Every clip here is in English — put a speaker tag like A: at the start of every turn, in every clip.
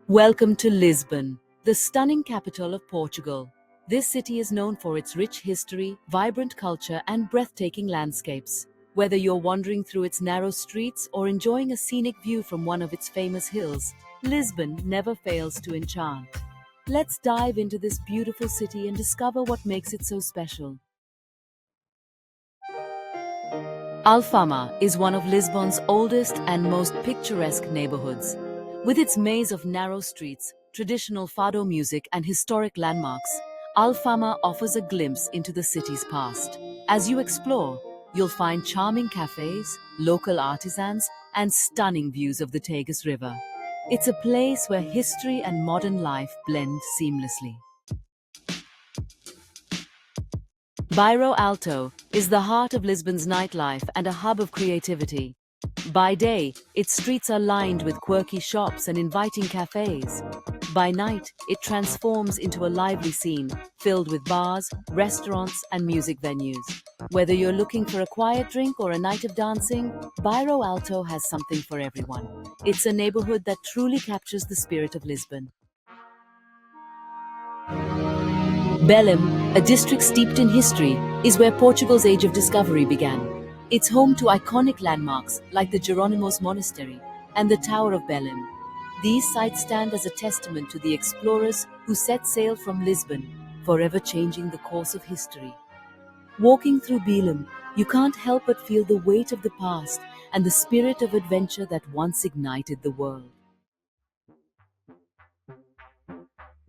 A: Welcome to Lisbon, the stunning capital of Portugal. This city is known for its rich history, vibrant culture, and breathtaking landscapes. Whether you're wandering through its narrow streets or enjoying a scenic view from one of its famous hills, Lisbon never fails to enchant. Let's dive into this beautiful city and discover what makes it so special. Alfama is one of Lisbon's oldest and most picturesque neighborhoods. With its maze of narrow streets, traditional fado music, and historic landmarks, Alfama offers a glimpse into the city's past. As you explore, you'll find charming cafes, local artisans, and stunning views of the Tagus River. It's a place where history and modern life blend seamlessly. Bairro Alto is the heart of Lisbon's nightlife and a hub of creativity. By day, its streets are lined with quirky shops and inviting cafes. By night, it transforms into a lively scene filled with bars, restaurants, and music venues. Whether you're looking for a quiet drink or a night of dancing, Bairro Alto has something for everyone. It's a neighborhood that truly captures the spirit of Lisbon. Belém, a district steeped in history, is where Portugal's Age of Discovery began. It's home to iconic landmarks like the Jerónimos Monastery and the Tower of Belém. These sites stand as a testament to the explorers who set sail from Lisbon, forever changing the course of history. Walking through Belém, you can't help but feel the weight of the past and the spirit of adventure that once ignited the world.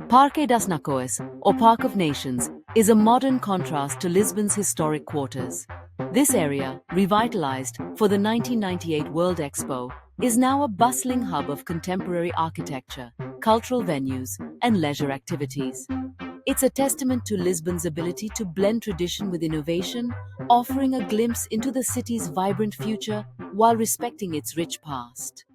A: Parque das Nações, or Park of Nations, is a modern contrast to Lisbon's historic quarters. This area, revitalized for the 1998 World Expo, is now a bustling hub of contemporary architecture, cultural venues, and leisure activities. It's a testament to Lisbon's ability to blend tradition with innovation, offering a glimpse into the city's vibrant future while respecting its rich past.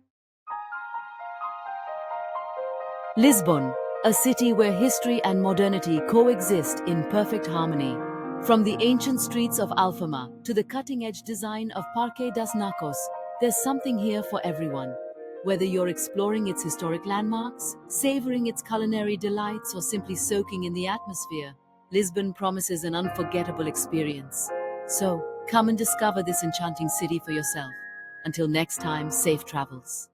A: Lisbon, a city where history and modernity coexist in perfect harmony. From the ancient streets of Alfama to the cutting-edge design of Parque das Nações, there's something here for everyone. Whether you're exploring its historic landmarks, savoring its culinary delights, or simply soaking in the atmosphere, Lisbon promises an unforgettable experience. So, come and discover this enchanting city for yourself. Until next time, safe travels.